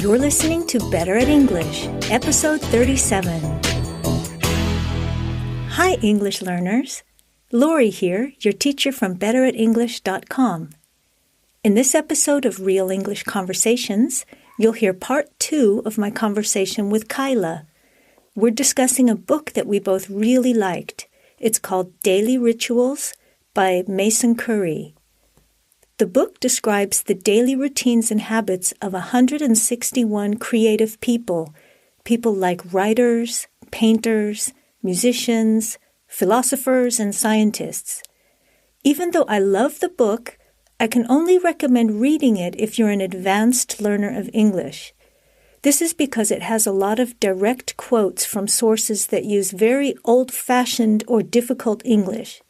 You're listening to Better at English, episode 37. Hi, English learners. Lori here, your teacher from betteratenglish.com. In this episode of Real English Conversations, you'll hear part 2 of my conversation with Kyla. We're discussing a book that we both really liked. It's called Daily Rituals by Mason Currey. The book describes the daily routines and habits of 161 creative people like writers, painters, musicians, philosophers, and scientists. Even though I love the book, I can only recommend reading it if you're an advanced learner of English. This is because it has a lot of direct quotes from sources that use very old-fashioned or difficult English.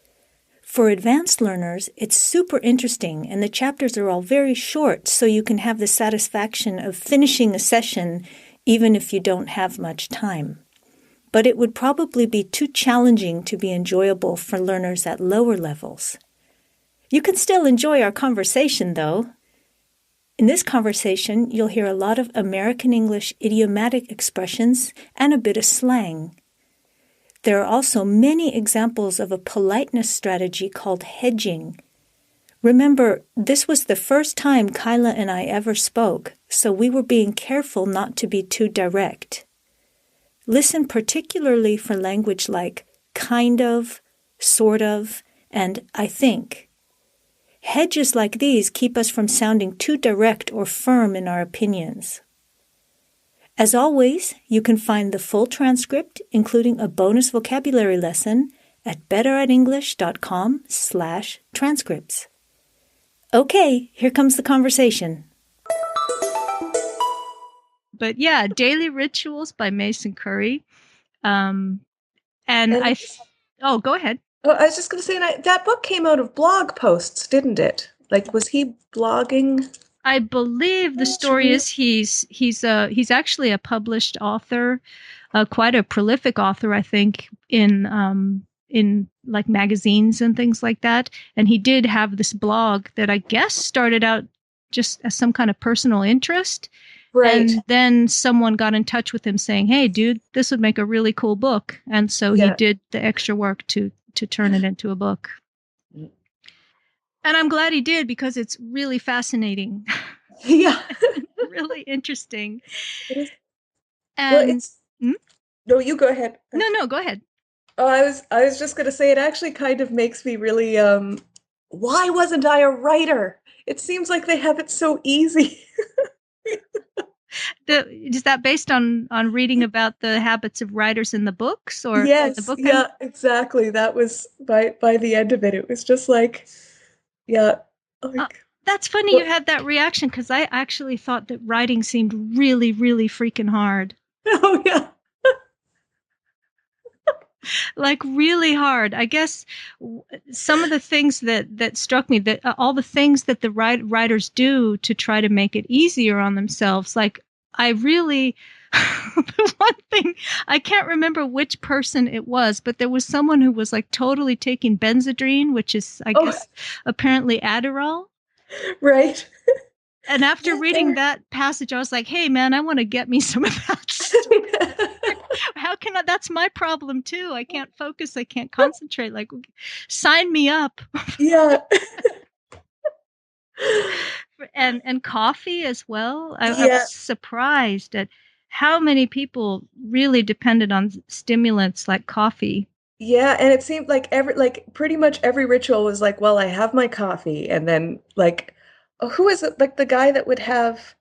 For advanced learners, it's super interesting, and the chapters are all very short, so you can have the satisfaction of finishing a session even if you don't have much time. But it would probably be too challenging to be enjoyable for learners at lower levels. You can still enjoy our conversation, though. In this conversation, you'll hear a lot of American English idiomatic expressions and a bit of slang. There are also many examples of a politeness strategy called hedging. Remember, this was the first time Kyla and I ever spoke, so we were being careful not to be too direct. Listen particularly for language like kind of, sort of, and I think. Hedges like these keep us from sounding too direct or firm in our opinions. As always, you can find the full transcript, including a bonus vocabulary lesson, at betteratenglish.com/transcripts. Okay, here comes the conversation. But yeah, Daily Rituals by Mason Currey. Go ahead. Oh, I was just going to say, that book came out of blog posts, didn't it? Like, was he blogging? I believe the story is he's actually a published author, quite a prolific author, I think, in like magazines and things like that. And he did have this blog that I guess started out just as some kind of personal interest. Right. And then someone got in touch with him saying, "Hey, dude, this would make a really cool book." And so he did the extra work to turn it into a book. And I'm glad he did, because it's really fascinating. Yeah. Really interesting. It is. And No, you go ahead. No, go ahead. Oh, I was just going to say, it actually kind of makes me really, why wasn't I a writer? It seems like they have it so easy. Is that based on reading about the habits of writers in the books, or yes, the book? Yeah, exactly. That was by the end of it. It was just like, that's funny you had that reaction, because I actually thought that writing seemed really, really freaking hard. Oh, yeah. Like really hard. I guess some of the things that struck me, that all the things that the writers do to try to make it easier on themselves. Like I really, the one thing, I can't remember which person it was, but there was someone who was like totally taking Benzedrine, which is, I guess, apparently Adderall. Right. And after reading that passage, I was like, hey, man, I want to get me some of that stuff. How can I? That's my problem, too. I can't focus. I can't concentrate. Like, sign me up. Yeah. And coffee as well. I was surprised at how many people really depended on stimulants like coffee. Yeah, and it seemed like pretty much every ritual was like, well, I have my coffee, and then like, who is it? Like the guy that would have,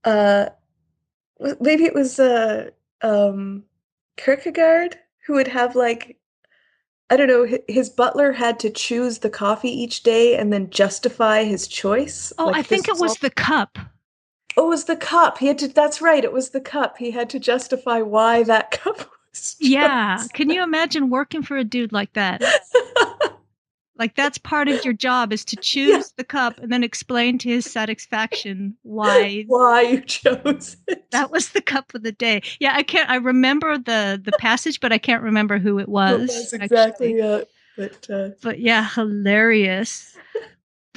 maybe it was Kierkegaard, who would have like, I don't know, his butler had to choose the coffee each day and then justify his choice. Oh, like, I think it was the cup. Oh, it was the cup. That's right. It was the cup. He had to justify why that cup was chosen. Yeah. Can you imagine working for a dude like that? Like that's part of your job, is to choose the cup and then explain to his satisfaction why you chose it. That was the cup of the day. Yeah, I remember the passage, but I can't remember who it was. Exactly. But yeah, hilarious.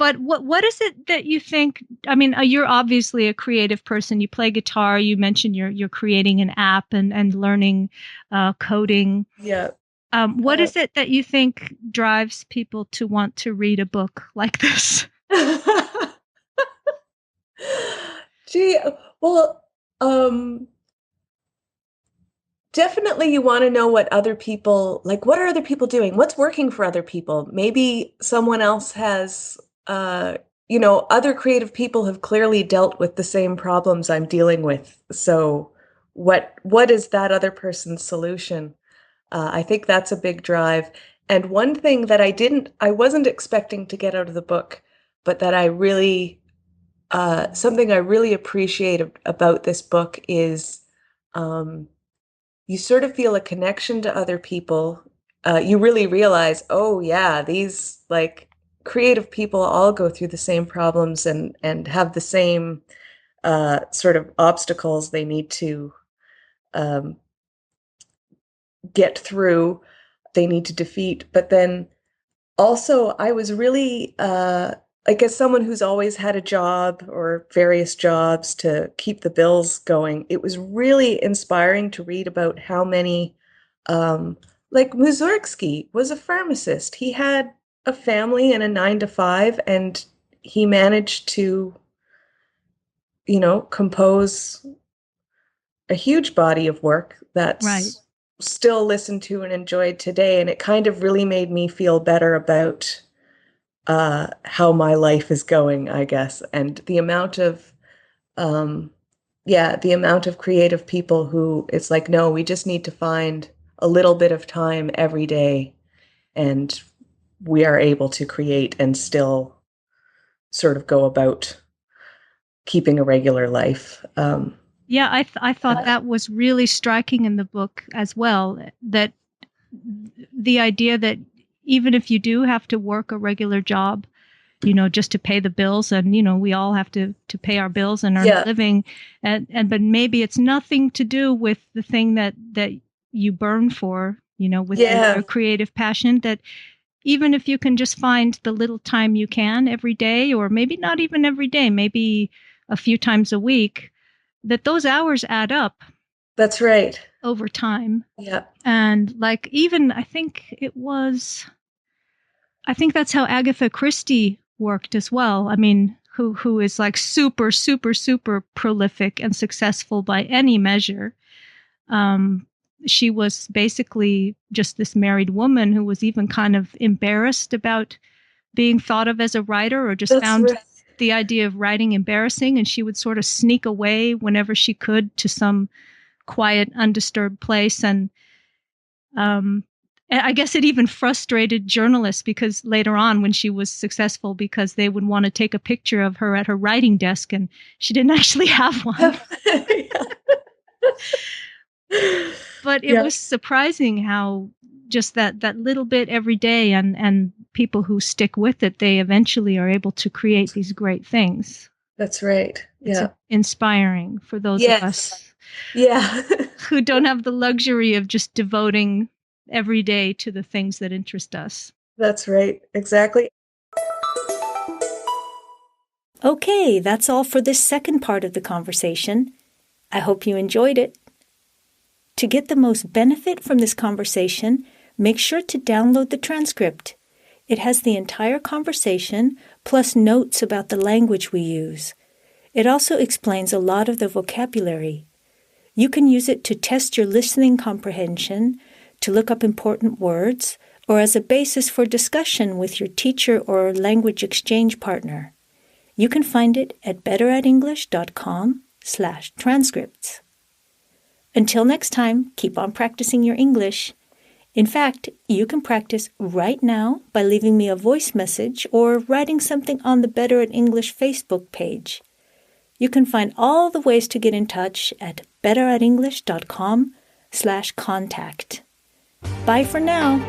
But what is it that you think? I mean, you're obviously a creative person. You play guitar. You mentioned you're creating an app and learning coding. Yeah. What is it that you think drives people to want to read a book like this? Gee, well, definitely you want to know what other people, like, what are other people doing? What's working for other people? Maybe someone else has, other creative people have clearly dealt with the same problems I'm dealing with. So what is that other person's solution? I think that's a big drive. And one thing that I wasn't expecting to get out of the book, but that something I really appreciate about this book is, you sort of feel a connection to other people. You really realize, oh yeah, these like creative people all go through the same problems and have the same sort of obstacles they need to um, get through, they need to defeat. But then also, I was really, like, as someone who's always had a job or various jobs to keep the bills going, it was really inspiring to read about how many, like Mussorgsky was a pharmacist. He had a family and a 9 to 5, and he managed to, compose a huge body of work that's Right. still listened to and enjoyed today. And it kind of really made me feel better about how my life is going, I guess. And um, the amount of creative people who it's like, no, we just need to find a little bit of time every day, and we are able to create and still sort of go about keeping a regular life. Yeah, I thought that was really striking in the book as well, that the idea that even if you do have to work a regular job, just to pay the bills, and we all have to pay our bills and earn a living, and but maybe it's nothing to do with the thing that you burn for, with your creative passion, that even if you can just find the little time you can every day, or maybe not even every day, maybe a few times a week, that those hours add up. That's right. Over time. Yeah. And like, even I think that's how Agatha Christie worked as well. I mean, who is like super, super, super prolific and successful by any measure. She was basically just this married woman who was even kind of embarrassed about being thought of as a writer, or just found the idea of writing embarrassing. And she would sort of sneak away whenever she could to some quiet, undisturbed place. And I guess it even frustrated journalists, because later on, when she was successful, because they would want to take a picture of her at her writing desk, and she didn't actually have one. But it was surprising how just that little bit every day, and people who stick with it, they eventually are able to create these great things. That's right. It's inspiring for those of us who don't have the luxury of just devoting every day to the things that interest us. That's right. Exactly. Okay, that's all for this second part of the conversation. I hope you enjoyed it. To get the most benefit from this conversation, make sure to download the transcript. It has the entire conversation, plus notes about the language we use. It also explains a lot of the vocabulary. You can use it to test your listening comprehension, to look up important words, or as a basis for discussion with your teacher or language exchange partner. You can find it at betteratenglish.com/transcripts. Until next time, keep on practicing your English. In fact, you can practice right now by leaving me a voice message or writing something on the Better at English Facebook page. You can find all the ways to get in touch at betteratenglish.com/contact. Bye for now.